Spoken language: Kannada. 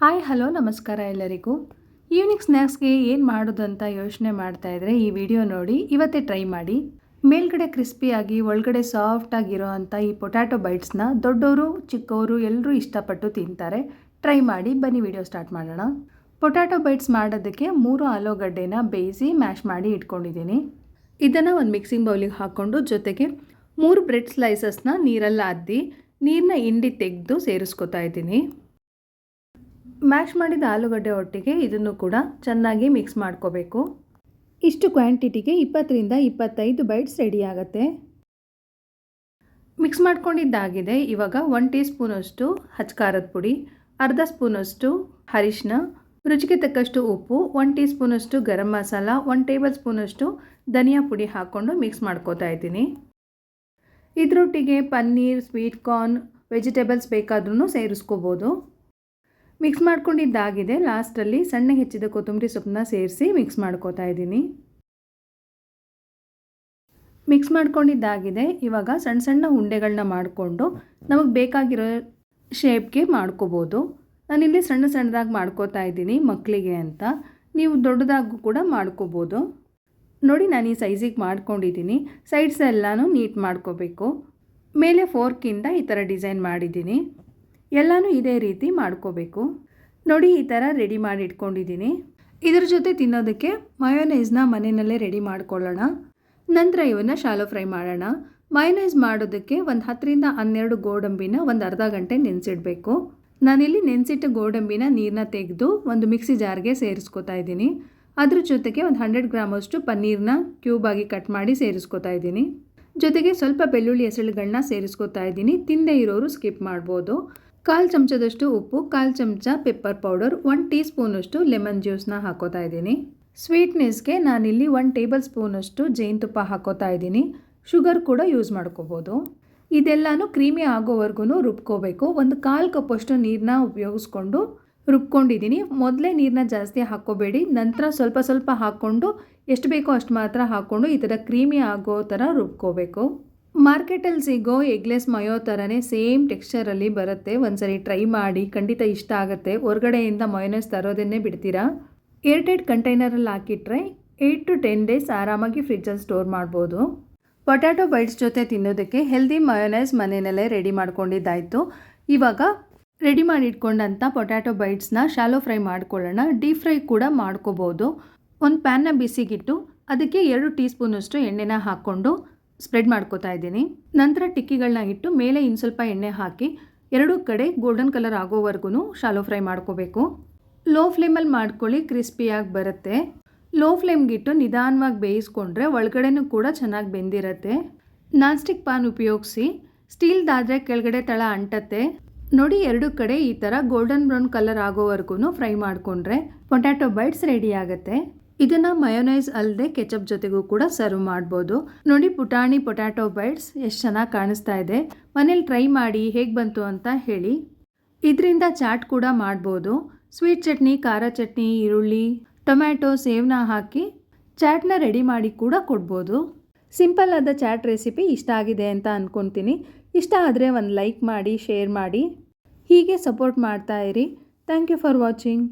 ಹಾಯ್ ಹಲೋ ನಮಸ್ಕಾರ ಎಲ್ಲರಿಗೂ. ಈವ್ನಿಂಗ್ ಸ್ನ್ಯಾಕ್ಸ್ಗೆ ಏನು ಮಾಡೋದು ಅಂತ ಯೋಚನೆ ಮಾಡ್ತಾಯಿದ್ರೆ ಈ ವಿಡಿಯೋ ನೋಡಿ ಇವತ್ತೇ ಟ್ರೈ ಮಾಡಿ. ಮೇಲ್ಗಡೆ ಕ್ರಿಸ್ಪಿಯಾಗಿ ಒಳಗಡೆ ಸಾಫ್ಟಾಗಿರೋ ಅಂಥ ಈ ಪೊಟ್ಯಾಟೊ ಬೈಟ್ಸ್ನ ದೊಡ್ಡವರು ಚಿಕ್ಕವರು ಎಲ್ಲರೂ ಇಷ್ಟಪಟ್ಟು ತಿಂತಾರೆ. ಟ್ರೈ ಮಾಡಿ, ಬನ್ನಿ ವಿಡಿಯೋ ಸ್ಟಾರ್ಟ್ ಮಾಡೋಣ. ಪೊಟ್ಯಾಟೊ ಬೈಟ್ಸ್ ಮಾಡೋದಕ್ಕೆ 3 ಆಲೂಗಡ್ಡೆನ ಬೇಯಿಸಿ ಮ್ಯಾಶ್ ಮಾಡಿ ಇಟ್ಕೊಂಡಿದ್ದೀನಿ. ಇದನ್ನು ಒಂದು ಮಿಕ್ಸಿಂಗ್ ಬೌಲಿಗೆ ಹಾಕ್ಕೊಂಡು ಜೊತೆಗೆ 3 ಬ್ರೆಡ್ ಸ್ಲೈಸಸ್ನ ನೀರಲ್ಲಿ ಅದ್ದಿ ನೀರನ್ನ ಹಿಂಡಿ ತೆಗೆದು ಸೇರಿಸ್ಕೊತಾ ಇದ್ದೀನಿ. ಮ್ಯಾಶ್ ಮಾಡಿದ ಆಲೂಗಡ್ಡೆ ಒಟ್ಟಿಗೆ ಇದನ್ನು ಕೂಡ ಚೆನ್ನಾಗಿ ಮಿಕ್ಸ್ ಮಾಡ್ಕೋಬೇಕು. ಇಷ್ಟು ಕ್ವಾಂಟಿಟಿಗೆ 20ರಿಂದ 25 ಬೈಟ್ಸ್ ರೆಡಿ ಆಗುತ್ತೆ. ಮಿಕ್ಸ್ ಮಾಡ್ಕೊಂಡಿದ್ದಾಗಿದೆ. ಇವಾಗ 1 ಟೀ ಸ್ಪೂನಷ್ಟು ಖಾರದ ಪುಡಿ, ಅರ್ಧ ಸ್ಪೂನಷ್ಟು ಅರಿಶಿನ, ರುಚಿಗೆ ತಕ್ಕಷ್ಟು ಉಪ್ಪು, 1 ಟೀ ಸ್ಪೂನಷ್ಟು ಗರಂ ಮಸಾಲ, 1 ಟೇಬಲ್ ಸ್ಪೂನಷ್ಟು ಧನಿಯಾ ಪುಡಿ ಹಾಕ್ಕೊಂಡು ಮಿಕ್ಸ್ ಮಾಡ್ಕೋತಾ ಇದ್ದೀನಿ. ಇದರೊಟ್ಟಿಗೆ ಪನ್ನೀರ್, ಸ್ವೀಟ್ ಕಾರ್ನ್, ವೆಜಿಟೇಬಲ್ಸ್ ಬೇಕಾದ್ರೂ ಸೇರಿಸ್ಕೋಬೋದು. ಮಿಕ್ಸ್ ಮಾಡ್ಕೊಂಡಿದ್ದಾಗಿದೆ. ಲಾಸ್ಟಲ್ಲಿ ಸಣ್ಣ ಹೆಚ್ಚಿದ ಕೊತ್ತಂಬರಿ ಸೊಪ್ಪನ್ನ ಸೇರಿಸಿ ಮಿಕ್ಸ್ ಮಾಡ್ಕೋತಾ ಇದ್ದೀನಿ. ಮಿಕ್ಸ್ ಮಾಡ್ಕೊಂಡಿದ್ದಾಗಿದೆ. ಇವಾಗ ಸಣ್ಣ ಸಣ್ಣ ಉಂಡೆಗಳನ್ನ ಮಾಡಿಕೊಂಡು ನಮಗೆ ಬೇಕಾಗಿರೋ ಶೇಪ್ಗೆ ಮಾಡ್ಕೋಬೋದು. ನಾನಿಲ್ಲಿ ಸಣ್ಣ ಸಣ್ಣದಾಗಿ ಮಾಡ್ಕೋತಾ ಇದ್ದೀನಿ ಮಕ್ಕಳಿಗೆ ಅಂತ. ನೀವು ದೊಡ್ಡದಾಗೂ ಕೂಡ ಮಾಡ್ಕೋಬೋದು. ನೋಡಿ, ನಾನು ಈ ಸೈಜಿಗೆ ಮಾಡ್ಕೊಂಡಿದ್ದೀನಿ. ಸೈಡ್ಸ್ ಎಲ್ಲನೂ ನೀಟ್ ಮಾಡ್ಕೋಬೇಕು. ಮೇಲೆ ಫೋರ್ಕಿಂದ ಈ ಥರ ಡಿಸೈನ್ ಮಾಡಿದ್ದೀನಿ. ಎಲ್ಲನೂ ಇದೇ ರೀತಿ ಮಾಡ್ಕೋಬೇಕು. ನೋಡಿ, ಈ ಥರ ರೆಡಿ ಮಾಡಿ ಇಟ್ಕೊಂಡಿದ್ದೀನಿ. ಇದ್ರ ಜೊತೆ ತಿನ್ನೋದಕ್ಕೆ ಮಯೋನೈಸ್ನ ಮನೆಯಲ್ಲೇ ರೆಡಿ ಮಾಡ್ಕೊಳ್ಳೋಣ. ನಂತರ ಇವನ್ನ ಶಾಲೋ ಫ್ರೈ ಮಾಡೋಣ. ಮಯೋನೈಸ್ ಮಾಡೋದಕ್ಕೆ ಒಂದು 10ರಿಂದ 12 ಗೋಡಂಬಿನ ಒಂದು ಅರ್ಧ ಗಂಟೆ ನೆನೆಸಿಡಬೇಕು. ನಾನಿಲ್ಲಿ ನೆನೆಸಿಟ್ಟ ಗೋಡಂಬಿನ ನೀರನ್ನ ತೆಗೆದು ಒಂದು ಮಿಕ್ಸಿ ಜಾರ್ಗೆ ಸೇರಿಸ್ಕೊತಾ ಇದ್ದೀನಿ. ಅದ್ರ ಜೊತೆಗೆ ಒಂದು 100 ಗ್ರಾಮಷ್ಟು ಪನ್ನೀರನ್ನ ಕ್ಯೂಬ್ ಆಗಿ ಕಟ್ ಮಾಡಿ ಸೇರಿಸ್ಕೊತಾ ಇದ್ದೀನಿ. ಜೊತೆಗೆ ಸ್ವಲ್ಪ ಬೆಳ್ಳುಳ್ಳಿ ಎಸಳುಗಳನ್ನ ಸೇರಿಸ್ಕೊತಾ ಇದ್ದೀನಿ. ತಿಂದೇ ಇರೋರು ಸ್ಕಿಪ್ ಮಾಡ್ಬೋದು. 1/4 ಚಮಚದಷ್ಟು ಉಪ್ಪು, 1/4 ಚಮಚ ಪೆಪ್ಪರ್ ಪೌಡರ್, 1 ಟೀ ಸ್ಪೂನಷ್ಟು ಲೆಮನ್ ಜ್ಯೂಸನ್ನ ಹಾಕೋತಾ ಇದ್ದೀನಿ. ಸ್ವೀಟ್ನೆಸ್ಗೆ ನಾನಿಲ್ಲಿ 1 ಟೇಬಲ್ ಸ್ಪೂನಷ್ಟು ಜೇನುತುಪ್ಪ ಹಾಕೋತಾ ಇದ್ದೀನಿ. ಶುಗರ್ ಕೂಡ ಯೂಸ್ ಮಾಡ್ಕೋಬೋದು. ಇದೆಲ್ಲನೂ ಕ್ರೀಮಿ ಆಗೋವರೆಗೂ ರುಬ್ಕೋಬೇಕು. ಒಂದು 1/4 ಕಪ್ಪಷ್ಟು ನೀರನ್ನ ಉಪಯೋಗಿಸ್ಕೊಂಡು ರುಬ್ಕೊಂಡಿದ್ದೀನಿ. ಮೊದಲೇ ನೀರನ್ನ ಜಾಸ್ತಿ ಹಾಕ್ಕೋಬೇಡಿ. ನಂತರ ಸ್ವಲ್ಪ ಸ್ವಲ್ಪ ಹಾಕ್ಕೊಂಡು ಎಷ್ಟು ಬೇಕೋ ಅಷ್ಟು ಮಾತ್ರ ಹಾಕ್ಕೊಂಡು ಈ ಥರ ಕ್ರೀಮಿ ಆಗೋ ಥರ ರುಬ್ಕೋಬೇಕು. ಮಾರ್ಕೆಟಲ್ಲಿ ಸಿಗೋ ಎಗ್ಲೆಸ್ ಮಯೋ ಥರನೇ ಸೇಮ್ ಟೆಕ್ಸ್ಚರಲ್ಲಿ ಬರುತ್ತೆ. ಒಂದ್ಸರಿ ಟ್ರೈ ಮಾಡಿ, ಖಂಡಿತ ಇಷ್ಟ ಆಗುತ್ತೆ. ಹೊರಗಡೆಯಿಂದ ಮಯೋನೈಸ್ ತರೋದನ್ನೇ ಬಿಡ್ತೀರಾ. ಏರ್ಟೈಟ್ ಕಂಟೈನರಲ್ಲಿ ಹಾಕಿಟ್ರೆ 8 to 10 ಡೇಸ್ ಆರಾಮಾಗಿ ಫ್ರಿಜ್ಜಲ್ಲಿ ಸ್ಟೋರ್ ಮಾಡ್ಬೋದು. ಪೊಟ್ಯಾಟೊ ಬೈಟ್ಸ್ ಜೊತೆ ತಿನ್ನೋದಕ್ಕೆ ಹೆಲ್ದಿ ಮಯೋನೈಸ್ ಮನೆಯಲ್ಲೇ ರೆಡಿ ಮಾಡ್ಕೊಂಡಿದ್ದಾಯಿತು. ಇವಾಗ ರೆಡಿ ಮಾಡಿ ಇಟ್ಕೊಂಡಂಥ ಪೊಟ್ಯಾಟೊ ಬೈಟ್ಸ್ನ ಶಾಲೋ ಫ್ರೈ ಮಾಡ್ಕೊಳ್ಳೋಣ. ಡೀಪ್ ಫ್ರೈ ಕೂಡ ಮಾಡ್ಕೋಬೋದು. ಒಂದು ಪ್ಯಾನ್ನ ಬಿಸಿಗಿಟ್ಟು ಅದಕ್ಕೆ 2 ಟೀ ಸ್ಪೂನಷ್ಟು ಎಣ್ಣೆನ ಹಾಕ್ಕೊಂಡು ಸ್ಪ್ರೆಡ್ ಮಾಡ್ಕೋತಾ ಇದ್ದೀನಿ. ನಂತರ ಟಿಕ್ಕಿಗಳನ್ನ ಇಟ್ಟು ಮೇಲೆ ಇನ್ನು ಸ್ವಲ್ಪ ಎಣ್ಣೆ ಹಾಕಿ 2 ಕಡೆ ಗೋಲ್ಡನ್ ಕಲರ್ ಆಗೋವರೆಗೂ ಶಾಲೋ ಫ್ರೈ ಮಾಡ್ಕೋಬೇಕು. ಲೋ ಫ್ಲೇಮಲ್ಲಿ ಮಾಡ್ಕೊಳ್ಳಿ, ಕ್ರಿಸ್ಪಿಯಾಗಿ ಬರುತ್ತೆ. ಲೋ ಫ್ಲೇಮ್ಗಿಟ್ಟು ನಿಧಾನವಾಗಿ ಬೇಯಿಸ್ಕೊಂಡ್ರೆ ಒಳಗಡೆನೂ ಕೂಡ ಚೆನ್ನಾಗಿ ಬೆಂದಿರುತ್ತೆ. ನಾನ್ ಸ್ಟಿಕ್ ಪಾನ್ ಉಪಯೋಗಿಸಿ. ಸ್ಟೀಲ್ದಾದರೆ ಕೆಳಗಡೆ ತಳ ಅಂಟತ್ತೆ. ನೋಡಿ, 2 ಕಡೆ ಈ ಥರ ಗೋಲ್ಡನ್ ಬ್ರೌನ್ ಕಲರ್ ಆಗೋವರೆಗೂ ಫ್ರೈ ಮಾಡಿಕೊಂಡ್ರೆ ಪೊಟ್ಯಾಟೊ ಬೈಟ್ಸ್ ರೆಡಿ ಆಗುತ್ತೆ. ಇದನ್ನು ಮಯೋನೈಸ್ ಅಲ್ಲದೆ ಕೆಚಪ್ ಜೊತೆಗೂ ಕೂಡ ಸರ್ವ್ ಮಾಡ್ಬೋದು. ನೋಡಿ, ಪುಟಾಣಿ ಪೊಟ್ಯಾಟೊ ಬೈಟ್ಸ್ ಎಷ್ಟು ಚೆನ್ನಾಗಿ ಕಾಣಿಸ್ತಾ ಇದೆ. ಮನೇಲಿ ಟ್ರೈ ಮಾಡಿ ಹೇಗೆ ಬಂತು ಅಂತ ಹೇಳಿ. ಇದರಿಂದ ಚಾಟ್ ಕೂಡ ಮಾಡ್ಬೋದು. ಸ್ವೀಟ್ ಚಟ್ನಿ, ಖಾರ ಚಟ್ನಿ, ಈರುಳ್ಳಿ, ಟೊಮ್ಯಾಟೊ, ಸೇವನ್ನ ಹಾಕಿ ಚಾಟ್ನ ರೆಡಿ ಮಾಡಿ ಕೂಡ ಕೊಡ್ಬೋದು. ಸಿಂಪಲ್ ಆದ ಚಾಟ್ ರೆಸಿಪಿ ಇಷ್ಟ ಆಗಿದೆ ಅಂತ ಅಂದ್ಕೊತೀನಿ. ಇಷ್ಟ ಆದರೆ ಒಂದು ಲೈಕ್ ಮಾಡಿ, ಶೇರ್ ಮಾಡಿ. ಹೀಗೆ ಸಪೋರ್ಟ್ ಮಾಡ್ತಾ ಇರಿ. Thank you for watching.